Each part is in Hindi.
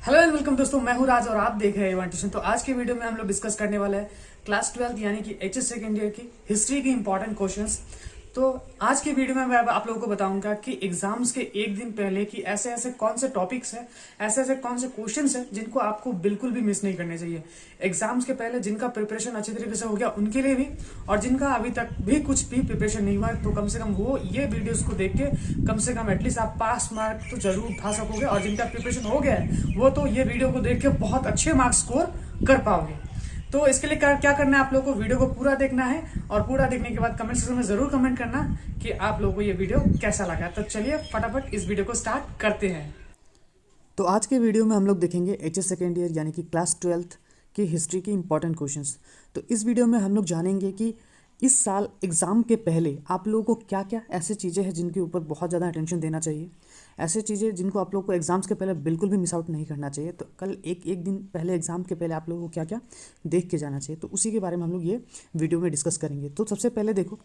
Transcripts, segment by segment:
हेलो एंड वेलकम दोस्तों, मैं हूं राज और आप देख रहे हैं वन ट्यूशन। तो आज के वीडियो में हम लोग डिस्कस करने वाले हैं क्लास 12 यानी कि एचएस सेकेंड ईयर की हिस्ट्री की इंपॉर्टेंट क्वेश्चंस। तो आज के वीडियो में मैं आप लोगों को बताऊंगा कि एग्जाम्स के एक दिन पहले की ऐसे ऐसे कौन से टॉपिक्स हैं, ऐसे ऐसे कौन से क्वेश्चंस हैं जिनको आपको बिल्कुल भी मिस नहीं करने चाहिए एग्जाम्स के पहले। जिनका प्रिपरेशन अच्छी तरीके से हो गया उनके लिए भी, और जिनका अभी तक भी कुछ भी प्रिपरेशन नहीं हुआ है तो कम से कम वो ये वीडियोस को देख के कम से कम एटलीस्ट आप पास मार्क तो जरूर उठा सकोगे, और जिनका प्रिपरेशन हो गया है वो तो ये वीडियो को देख के बहुत अच्छे मार्क्स स्कोर कर पाओगे। तो इसके लिए क्या करना है, आप लोगों को वीडियो को पूरा देखना है, और पूरा देखने के बाद कमेंट सेक्शन में जरूर कमेंट करना कि आप लोगों को ये वीडियो कैसा लगा। तो चलिए फटाफट इस वीडियो को स्टार्ट करते हैं। तो आज के वीडियो में हम लोग देखेंगे एचएस सेकेंड ईयर यानी कि क्लास 12 की हिस्ट्री की इंपॉर्टेंट क्वेश्चंस। तो इस वीडियो में हम लोग जानेंगे कि इस साल एग्ज़ाम के पहले आप लोगों को क्या क्या ऐसी चीज़ें हैं जिनके ऊपर बहुत ज़्यादा अटेंशन देना चाहिए, ऐसे चीज़ें जिनको आप लोगों को एग्ज़ाम्स के पहले बिल्कुल भी मिस आउट नहीं करना चाहिए। तो कल एक दिन पहले एग्ज़ाम के पहले आप लोगों को क्या क्या देख के जाना चाहिए, तो उसी के बारे में हम लोग ये वीडियो में डिस्कस करेंगे। तो सबसे पहले देखो,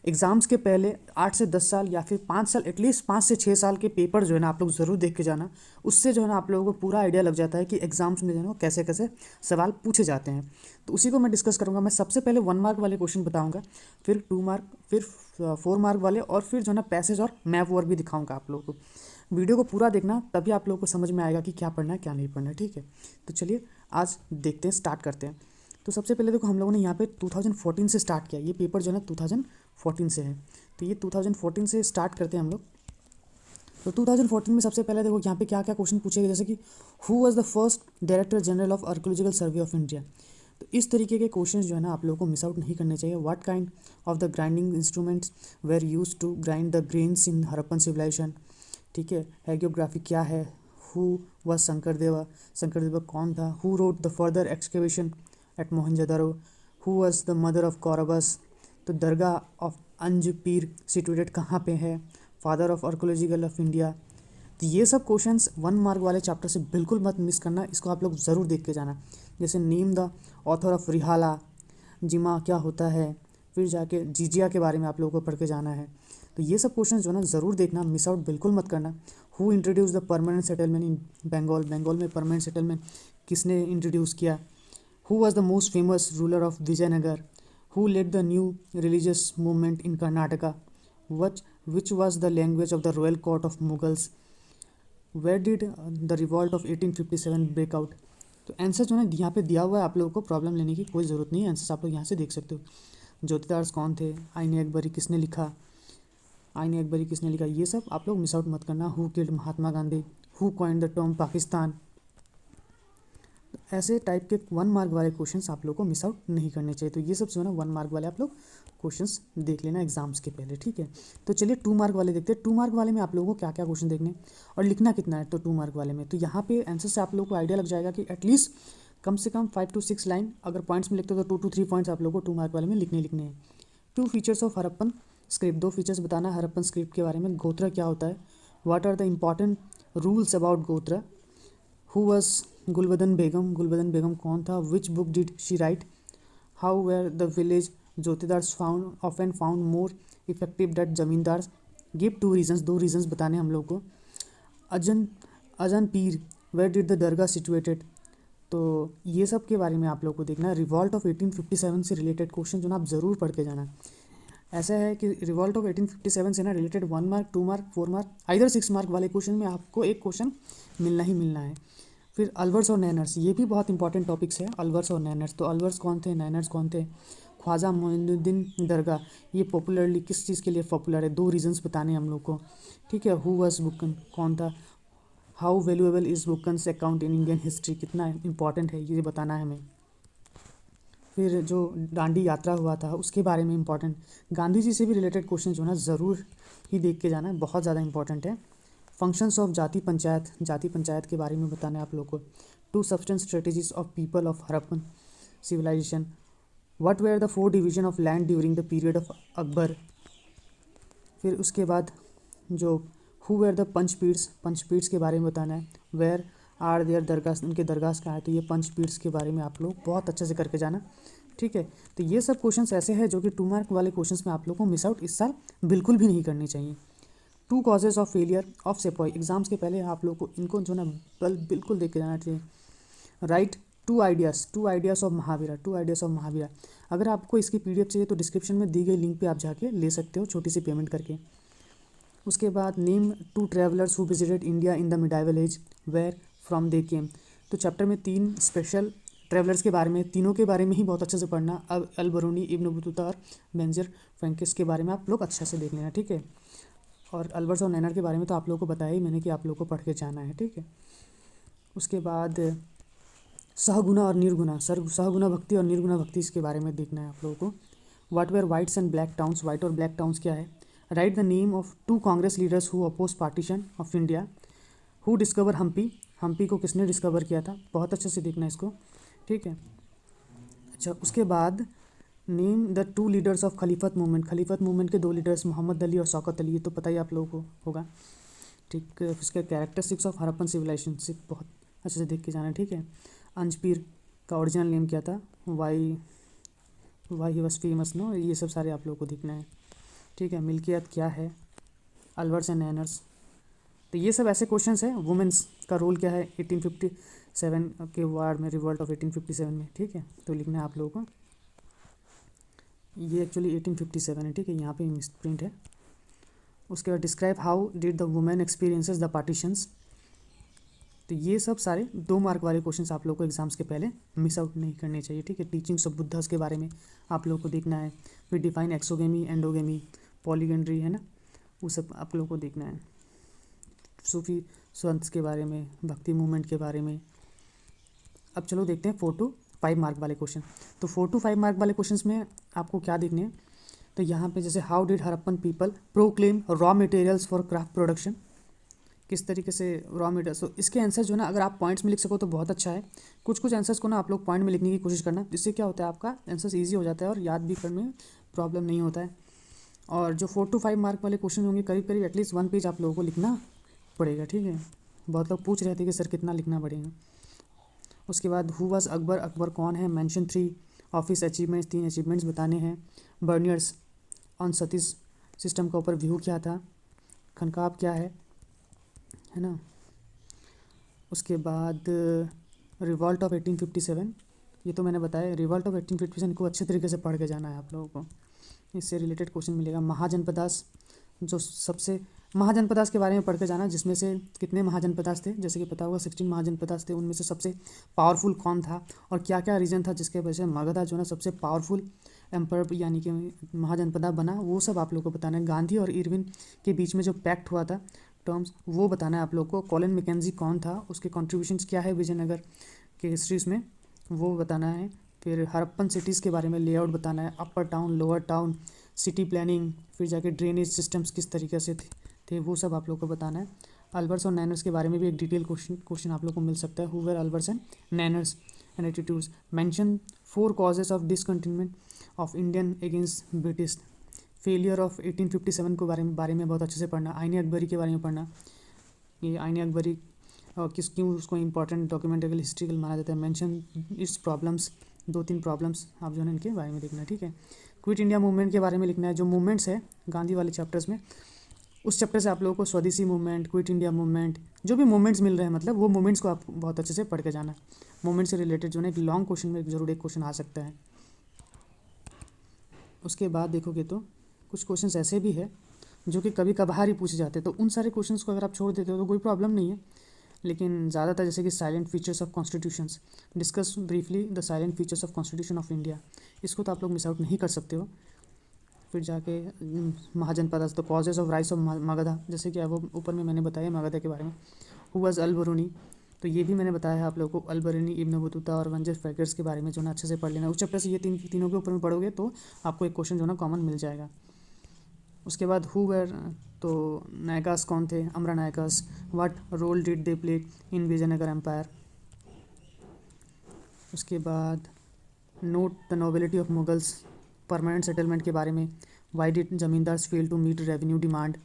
एग्ज़ाम्स के पहले 8 से 10 साल या फिर 5 साल, एटलीस्ट 5 से 6 साल के पेपर जो है ना आप लोग ज़रूर देख के जाना। उससे जो है ना आप लोगों को पूरा आइडिया लग जाता है कि एग्ज़ाम्स में जो है ना कैसे कैसे सवाल पूछे जाते हैं। तो उसी को मैं डिस्कस करूँगा। मैं सबसे पहले 1 मार्क वाले क्वेश्चन बताऊँगा, फिर 2 मार्क, फिर 4 मार्क वाले, और फिर जो है ना पैसेज और मैप वर्क भी दिखाऊंगा आप लोगों को। वीडियो को पूरा देखना, तभी आप लोगों को समझ में आएगा कि क्या पढ़ना है क्या नहीं पढ़ना है, ठीक है। तो चलिए आज देखते हैं, स्टार्ट करते हैं। तो सबसे पहले देखो, हम लोगों ने यहाँ पे 2014 से स्टार्ट किया। ये पेपर जो है ना 2014 से है, तो ये 2014 से स्टार्ट करते हैं हम लोग। तो 2014 में सबसे पहले देखो यहाँ पे क्या क्या क्वेश्चन पूछे गए, जैसे कि who was the first director general of archaeological survey of India. तो इस तरीके के क्वेश्चन जो है ना आप लोगों को मिस आउट नहीं करने चाहिए। What kind of the grinding instruments were use to grind the grains in Harappan civilization, ठीक है। हैगियोग्राफी क्या है, हु वाज शंकरदेवा, शंकरदेवा कौन था, who rode the further excavation at Mohenjodaro, who was the mother of Kauravas. तो दरगाह ऑफ अंज पीर सिचुएटेड कहाँ पे है, father of archaeological of India. तो ये सब क्वेश्चंस 1 मार्क वाले चैप्टर से बिल्कुल मत मिस करना, इसको आप लोग ज़रूर देख के जाना। जैसे नेम द ऑथर ऑफ रिहाला, जिमा क्या होता है, फिर जाके जिजिया के बारे में आप लोगों को पढ़ के जाना है। तो ये सब क्वेश्चन जो है ना ज़रूर देखना, मिस आउट बिल्कुल मत करना। Who introduce the permanent settlement in Bengal, Bengal में परमानेंट सेटलमेंट किसने इंट्रोड्यूस किया। Who was the most famous ruler of Vijayanagar, who led the new religious movement in Karnataka, which was the language of the royal court of Mughals, where did the revolt of 1857 break out। तो आंसर जो है यहाँ पे दिया हुआ है, आप लोगों को प्रॉब्लम लेने की कोई ज़रूरत नहीं है, आंसर आप लोग यहाँ से देख सकते हो। ज्योतिदास कौन थे, आईन अकबरी किसने लिखा, आईन अकबरी किसने लिखा, ये सब आप लोग मिस आउट मत करना। Who killed Mahatma Gandhi, who coined the term Pakistan. ऐसे टाइप के 1 मार्क वाले क्वेश्चंस आप लोग को मिस आउट नहीं करने चाहिए। तो ये सब जो है ना 1 मार्क वाले आप लोग क्वेश्चंस देख लेना एग्जाम्स के पहले, ठीक है। तो चलिए 2 मार्क वाले देखते हैं। 2 मार्क वाले में आप लोगों को क्या क्या क्वेश्चन देखने और लिखना कितना है। तो 2 मार्क वाले में तो यहाँ पे आंसर से आप लोगों को आइडिया लग जाएगा कि एटलीस्ट कम से कम 5 to 6 लाइन, अगर पॉइंट्स में लिखते हो तो 2 to 3 पॉइंट्स आप लोगों को 2 मार्क वाले में लिखने हैं। 2 features of Harappan script, 2 features बताना है हड़प्पन स्क्रिप्ट के बारे में। गोत्रा क्या होता है, what are the important rules about gotra, who was Gulbadan Begum, Gulbadan Begum कौन था, which book did she write, how were the village jotedars found often found more effective than zamindars, give 2 reasons, 2 reasons बताने हम लोग को। अजन अजन पीर, where did the dargah situated. तो ये सब के बारे में आप लोग को देखना है। रिवॉल्ट ऑफ 1857 से रिलेटेड क्वेश्चन जो ना आप ज़रूर पढ़ के जाना। ऐसा है कि रिवॉल्ट ऑफ 1857 से ना related 1 mark, 2 mark, 4 mark, either 6 mark वाले क्वेश्चन में आपको एक क्वेश्चन मिलना ही मिलना है। फिर अलवर्स और नैनर्स, ये भी बहुत इंपॉर्टेंट टॉपिक्स है, अलवर्स और नैनर्स। तो अलवर्स कौन थे, नैनर्स कौन थे। ख्वाजा मोइनुद्दीन दरगाह, ये पॉपुलरली किस चीज़ के लिए पॉपुलर है, 2 रीजंस बताने हम लोग को, ठीक है। हु वाज बुकन कौन था, how valuable is Buchanan's account in Indian history, कितना इंपॉर्टेंट है ये बताना है हमें। फिर जो दांडी यात्रा हुआ था उसके बारे में इंपॉर्टेंट, गांधी जी से भी रिलेटेड क्वेश्चन जो है ना ज़रूर ही देख के जाना है, बहुत ज़्यादा इंपॉर्टेंट है। फंक्शंस ऑफ जाति पंचायत, जाति पंचायत के बारे में बताना है आप लोग को। 2 substance strategies of people of Harappan civilization, what were the 4 division of land during the period of Akbar. फिर उसके बाद जो हु वेयर द पंचपीड्स, पंचपीड्स के बारे में बताना है। वेयर आर देयर दरगाह, उनके दरगाह कहाँ है, तो ये पंचपीड्स के बारे में आप लोग बहुत अच्छे से करके जाना, ठीक है। तो ये सब क्वेश्चंस ऐसे हैं जो कि 2 मार्क वाले क्वेश्चंस में आप लोग को मिस आउट इस साल बिल्कुल भी नहीं करनी चाहिए। Two causes of failure of sepoy. Exams के पहले आप लोग को इनको जो ना बिल्कुल देख के जाना चाहिए। Write two ideas of Mahavira, two ideas of Mahavira. अगर आपको इसकी पीडीएफ चाहिए तो डिस्क्रिप्शन में दी गई लिंक पे आप जाके ले सकते हो, छोटी सी पेमेंट करके। उसके बाद name two travellers who visited India in the medieval age, where from they came. तो चैप्टर में 3 स्पेशल ट्रैवलर्स के बारे में, तीनों के बारे में ही बहुत अच्छे से पढ़ना। अब अल बरूनी, इब्न बतूता और बेंजर फ्रैंकिस के बारे में आप लोग अच्छे से देख लेना, ठीक है। और अल्बर्ट्स और नैनर के बारे में तो आप लोगों को बताया ही मैंने कि आप लोग को पढ़ के जाना है, ठीक है। उसके बाद सहगुना और निर्गुना, सहगुना भक्ति और निर्गुना भक्ति, इसके बारे में देखना है आप लोगों को। What were whites and black towns, white और ब्लैक टाउन्स क्या है। Write the name of 2 Congress leaders who oppose partition of India. Who discover Hampi, Hampi को किसने डिस्कवर किया था, बहुत अच्छे से देखना है इसको, ठीक है। अच्छा, उसके बाद name the 2 leaders of Khilafat movement, Khilafat movement के 2 लीडर्स मोहम्मद अली और शौकत अली, ये तो पता ही आप लोगों को होगा, ठीक। इसके कैरेक्टरिस्टिक्स ऑफ हड़प्पन सिविलाइजेशन बहुत अच्छे से देख के जाना है, ठीक है। अंजपीर का ओरिजिनल नेम क्या था, why he was famous, no, ये सब सारे आप लोगों को देखना है, ठीक है। मिल्कियत क्या है, अल्बर्ट्स एंड नैनर्स, तो ये सब ऐसे क्वेश्चंस हैं। वुमेंस का रोल क्या है 1857 के वार में, रिवॉल्ट ऑफ 1857 में, ठीक है। तो लिखना है आप लोगों को, ये एक्चुअली 1857 है, ठीक है, यहाँ पे प्रिंट है। उसके बाद describe how did the women experiences the partitions. तो ये सब सारे 2 मार्क वाले क्वेश्चंस आप लोग को एग्जाम्स के पहले मिस आउट नहीं करने चाहिए, ठीक है। टीचिंग्स ऑफ बुद्धास के बारे में आप लोग को देखना है। फिर डिफाइन एक्सोगेमी, एंडोगेमी, पॉलीगेंड्री, है ना, वो सब आप लोग को देखना है। सूफी संत के बारे में, भक्ति मूवमेंट के बारे में। अब चलो देखते हैं 4 to 5 मार्क वाले क्वेश्चन। तो 4 to 5 मार्क वाले क्वेश्चंस में आपको क्या देखने हैं, तो यहाँ पे जैसे how did Harappan people proclaim raw materials for craft production, किस तरीके से रॉ मटेरियल्स। तो इसके आंसर जो ना अगर आप पॉइंट्स में लिख सको तो बहुत अच्छा है। कुछ आंसर्स को ना आप लोग पॉइंट में लिखने की कोशिश करना, इससे क्या होता है आपका आंसर्स ईजी हो जाता है और याद भी करने में प्रॉब्लम नहीं होता है। और जो 4 to 5 मार्क वाले क्वेश्चन होंगे करीब करीब एटलीस्ट 1 पेज आप लोगों को लिखना पड़ेगा, ठीक है। बहुत लोग पूछ रहे थे कि सर कितना लिखना पड़ेगा। उसके बाद हु वाज अकबर, अकबर कौन है। मेंशन 3 ऑफिस अचीवमेंट्स, 3 अचीवमेंट्स बताने हैं। बर्नियर्स ऑन सतीश सिस्टम का ऊपर व्यू क्या था। खनकाब क्या है ना। उसके बाद रिवॉल्ट ऑफ 1857, ये तो मैंने बताया। रिवॉल्ट ऑफ 1857 को अच्छे तरीके से पढ़ के जाना है आप लोगों को, इससे रिलेटेड क्वेश्चन मिलेगा। महाजनपदास, जो सबसे महाजनपदास के बारे में पढ़ के जाना, जिसमें से कितने महाजनपदास थे, जैसे कि पता होगा 16 महाजनपदास थे। उनमें से सबसे पावरफुल कौन था और क्या क्या रीज़न था जिसके वजह से मगधा जो ना सबसे पावरफुल एम्पर यानी कि महाजनपदा बना, वो सब आप लोग को बताना है। गांधी और इरविन के बीच में जो पैक्ट हुआ था, टर्म्स, वो बताना है आप लोग को। कॉलिन मैकेंजी कौन था, उसके कॉन्ट्रीब्यूशंस क्या है विजयनगर के हिस्ट्रीज में, वो बताना है। फिर हड़प्पन सिटीज़ के बारे में लेआउट बताना है, upper town, lower town, city planning, फिर जाके ड्रेनेज सिस्टम्स किस तरीके से थे वो सब आप लोग को बताना है। अल्बर्ट्स और नैनर्स के बारे में भी एक डिटेल क्वेश्चन आप लोग को मिल सकता है। हु वर अल्बर्ट्स and Nayanars and attitudes. Mention 4 causes of discontinuement of Indian against British. Failure of 1857 के बारे में बहुत अच्छे से पढ़ना। आईने अकबरी के बारे में पढ़ना, ये आईने अकबरी किस क्यों उसको इंपॉर्टेंट डॉक्यूमेंटल हिस्ट्रिकल माना जाता है। मेंशन इट्स प्रॉब्लम्स, 2-3 प्रॉब्लम्स आप जो है इनके बारे में देखना है, ठीक है। क्विट इंडिया मूवमेंट के बारे में लिखना है। जो मूवमेंट्स है गांधी वाले चैप्टर्स में, उस चैप्टर से आप लोगों को स्वदेशी मूवमेंट, क्विट इंडिया मूवमेंट, जो भी मूवमेंट्स मिल रहे हैं मतलब वो मूवमेंट्स को आप बहुत अच्छे से पढ़ के जाना है। मूवमेंट से रिलेटेड जो है एक लॉन्ग क्वेश्चन में जरूर एक क्वेश्चन आ सकता है। उसके बाद देखोगे तो कुछ क्वेश्चंस ऐसे भी है जो कि कभी कभार ही पूछे जाते हैं, तो उन सारे क्वेश्चंस को अगर आप छोड़ देते हो तो कोई प्रॉब्लम नहीं है। लेकिन ज़्यादातर जैसे कि salient features of constitutions, discuss briefly the salient features of constitution of India, इसको तो आप लोग मिस आउट नहीं कर सकते हो। फिर जाके mahajanapada, the causes of rise of Magadha, जैसे कि वो ऊपर में मैंने बताया मगधा के बारे में। हु वाज अल बरूनी, तो ये भी मैंने बताया है आप लोगों को। अल बरूनी, इब्न बतूता और वंजर फैक्टर्स के बारे में जो ना अच्छे से पढ़ लेना। उस चैप्टर से ये तीनों के ऊपर में पढ़ोगे तो आपको एक क्वेश्चन जो ना कॉमन मिल जाएगा। उसके बाद हु वेर, तो नायकास कौन थे, amara nayakas. What role did they play in Vijayanagara empire. उसके बाद note the nobility of Mughals, permanent settlement के बारे में। Why did zamindars fail to meet revenue demand.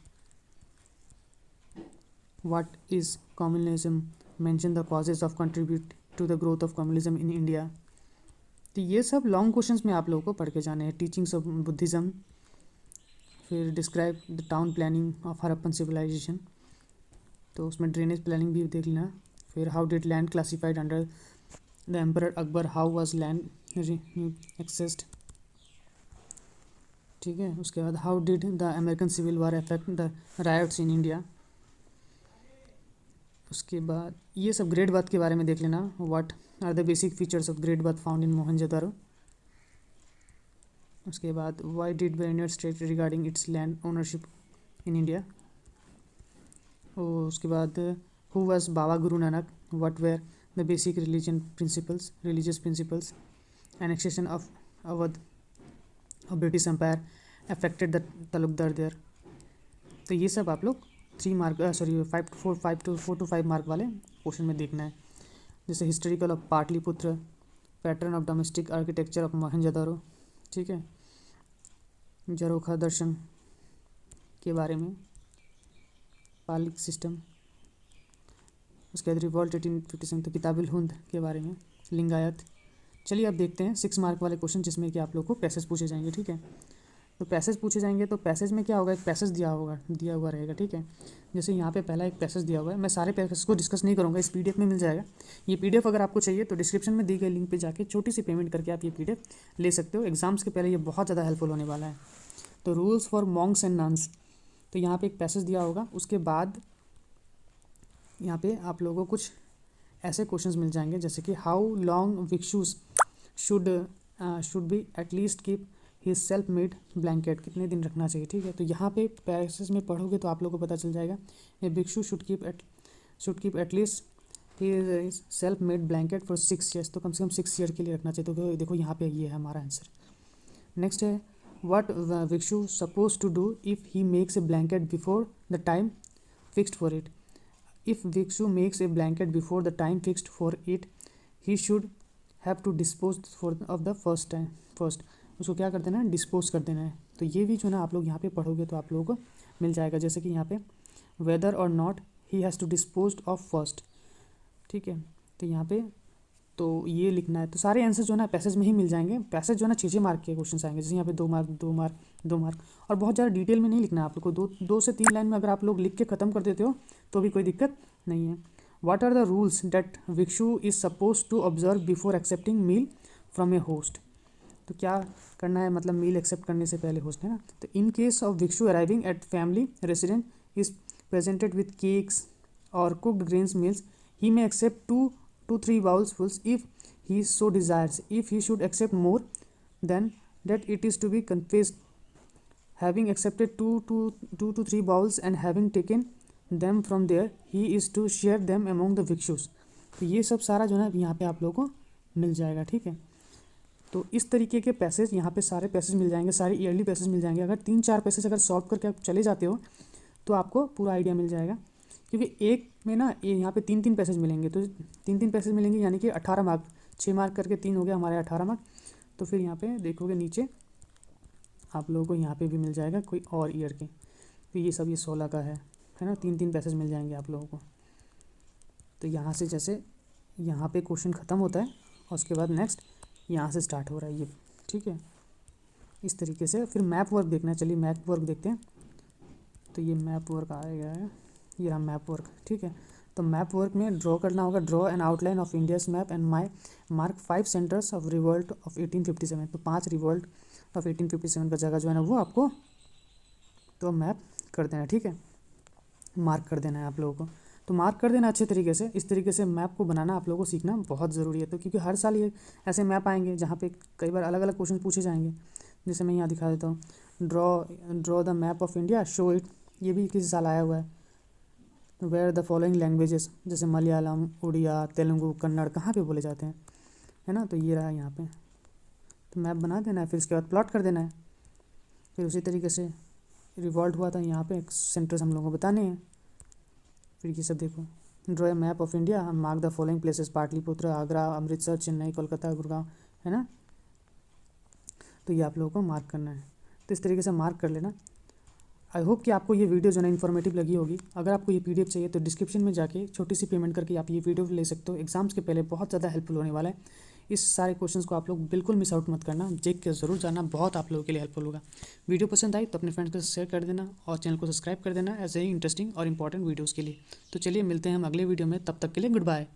What is communalism, mention the causes of contribute to the growth of communalism in India. तो ये सब लॉन्ग क्वेश्चंस में आप लोगों को पढ़ के जाने हैं। टीचिंग्स ऑफ बुद्धिज़्म, फिर describe the town planning of Harappan civilization, तो उसमें ड्रेनेज प्लानिंग भी देख लेना। फिर how did land classified under the emperor Akbar, how was land assessed, ठीक है। उसके बाद how did the American civil war affect the riots in India. उसके बाद ये सब ग्रेट बाथ के बारे में देख लेना, what are the basic features of great bath found in Mohenjodaro. उसके बाद why did Bernier state regarding its land ownership in India. उसके बाद who was Baba Guru Nanak, what were the basic religious principles, annexation of Awadh of British empire affected the taluqdar there. तो ये सब आप लोग 3 मार्क 4 to 5 मार्क वाले क्वेश्चन में देखना है। जैसे historical of Pataliputra, pattern of domestic architecture of Mohenjodaro, ठीक है, जरोखा दर्शन के बारे में, पालिक सिस्टम। उसके बाद रिवॉल्ट 1857, तो किताबुल हिंद के बारे में, लिंगायत। चलिए अब देखते हैं 6 मार्क वाले क्वेश्चन जिसमें कि आप लोग को पैसेज पूछे जाएंगे, ठीक है। तो पैसेज पूछे जाएंगे, तो पैसेज में क्या होगा, एक पैसेज दिया हुआ रहेगा, ठीक है। जैसे यहाँ पे पहला एक पैसेज दिया हुआ है, मैं सारे पैसेज को डिस्कस नहीं करूँगा, इस पीडीएफ में मिल जाएगा। ये पीडीएफ अगर आपको चाहिए तो डिस्क्रिप्शन में दी गई लिंक पे जाके छोटी सी पेमेंट करके आप ये पीडीएफ ले सकते हो। एग्जाम्स के पहले ये बहुत ज़्यादा हेल्पफुल होने वाला है। तो rules for Monks and nuns, तो यहाँ पे एक पैसेज दिया होगा। उसके बाद यहाँ पे आप लोगों को कुछ ऐसे क्वेश्चंस मिल जाएंगे जैसे कि how long bhikshus should be at least keep his self made blanket, कितने दिन रखना चाहिए, ठीक है। तो यहाँ पे पैसेज में पढ़ोगे तो आप लोगों को पता चल जाएगा ये भिक्षु should keep at least his self made blanket for 6 years, तो कम से कम 6 year के लिए रखना चाहिए। तो देखो यहाँ पे ये है हमारा आंसर। नेक्स्ट है what bhikshu suppose to do if he makes a blanket before the time fixed for it. If Bhikshu makes a blanket before the time fixed for it, he should have to dispose of the first. उसको क्या कर देना है, डिस्पोज कर देना है। तो ये भी जो ना आप लोग यहाँ पे पढ़ोगे तो आप लोगों को मिल जाएगा। जैसे कि यहाँ पे वेदर और not he has to dispose of first, ठीक है। तो यहाँ पे तो ये लिखना है। तो सारे आंसर जो है ना पैसेज में ही मिल जाएंगे। पैसेज जो है ना 6 मार्क के क्वेश्चन आएंगे, जैसे यहाँ पे 2 मार्क 2 मार्क 2 मार्क, और बहुत ज़्यादा डिटेल में नहीं लिखना है आप लोग को। 2 से 3 लाइन में अगर आप लोग लिख के ख़त्म कर देते हो तो भी कोई दिक्कत नहीं है। What are the rules that bhikshu is suppose to observe before accepting meal from a host. तो क्या करना है, मतलब मील एक्सेप्ट करने से पहले होस्ट, है ना। तो in case of bhikshu arriving at family resident is presented with cakes और cooked grains meals, he may accept 2 to 3 bowlfuls if he so desires. If he should accept more than that, it is to be confessed. Having accepted 2 to 3 bowls and having taken them from there, he is to share them among the bhikshus. तो ये सब सारा जो है यहाँ पे आप लोगों को मिल जाएगा, ठीक है। तो इस तरीके के पैसेज यहाँ पे सारे पैसेज मिल जाएंगे, सारे ईयरली पैसेज मिल जाएंगे। अगर 3-4 पैसेज अगर सॉल्व करके आप चले जाते हो तो आपको पूरा आइडिया मिल जाएगा। क्योंकि एक में ना यहाँ पे 3-3 पैसेज मिलेंगे, तो 3-3 पैसेज मिलेंगे यानी कि 18 मार्क, 6 मार्क करके 3 हो गया हमारे 18 मार्क। तो फिर यहाँ पे देखोगे नीचे आप लोगों को यहाँ पे भी मिल जाएगा कोई और ईयर के। तो ये सब ये 16 का है ना। 3-3 पैसेज मिल जाएंगे आप लोगों को। तो यहाँ से जैसे यहाँ पे क्वेश्चन ख़त्म होता है और उसके बाद नेक्स्ट यहाँ से स्टार्ट हो रहा है ये, ठीक है। इस तरीके से फिर मैप वर्क देखना है। चलिए मैप वर्क देखते हैं। तो ये मैप वर्क आएगा, ये रहा मैप वर्क, ठीक है। तो मैप वर्क में ड्रॉ करना होगा, draw an outline of India's map and mark 5 centres of revolt of 1857। तो 5 रिवॉल्ट ऑफ 1857 का जगह जो है ना वो आपको तो मैप कर देना है, ठीक है। मार्क कर देना है आप लोगों को। तो मार्क कर देना अच्छे तरीके से। इस तरीके से मैप को बनाना आप लोगों को सीखना बहुत ज़रूरी है। तो क्योंकि हर साल ये ऐसे मैप आएंगे जहाँ पे कई बार अलग अलग क्वेश्चन पूछे जाएंगे। जैसे मैं यहाँ दिखा देता हूँ, draw the map of India, show it, ये भी किसी साल आया हुआ है। वेयर द फॉलोइंग लैंग्वेजेस, जैसे मलयालम, उड़िया, तेलुगु, कन्नड़ कहाँ पे बोले जाते हैं, है ना। तो ये रहा यहाँ पे। तो मैप बना देना है, फिर उसके बाद प्लॉट कर देना है। फिर उसी तरीके से रिवॉल्ट हुआ था यहाँ पे सेंटर्स हम लोगों को बताने हैं। फिर ये सब देखो, draw a map of India, mark the following places, Pataliputra, Agra, Amritsar, Chennai, Kolkata, Gurgaon, है ना। तो ये आप लोगों को मार्क करना है। तो इस तरीके से मार्क कर लेना। आई होप कि आपको ये वीडियो जो है इन्फॉर्मेटिव लगी होगी। अगर आपको ये पीडीएफ चाहिए तो डिस्क्रिप्शन में जाके छोटी सी पेमेंट करके आप ये वीडियो ले सकते हो। एग्जाम्स के पहले बहुत ज़्यादा हेल्पफुल होने वाला है। इस सारे क्वेश्चंस को आप लोग बिल्कुल मिस आउट मत करना, देख के ज़रूर जाना, बहुत आप लोगों के लिए हेल्पफुल होगा। वीडियो पसंद आई तो अपने फ्रेंड्स के साथ शेयर कर देना और चैनल को सब्सक्राइब कर देना ऐसे ही इंटरेस्टिंग और इंपॉर्टेंट वीडियोज़ के लिए। तो चलिए मिलते हैं हम अगले वीडियो में, तब तक के लिए गुड बाय।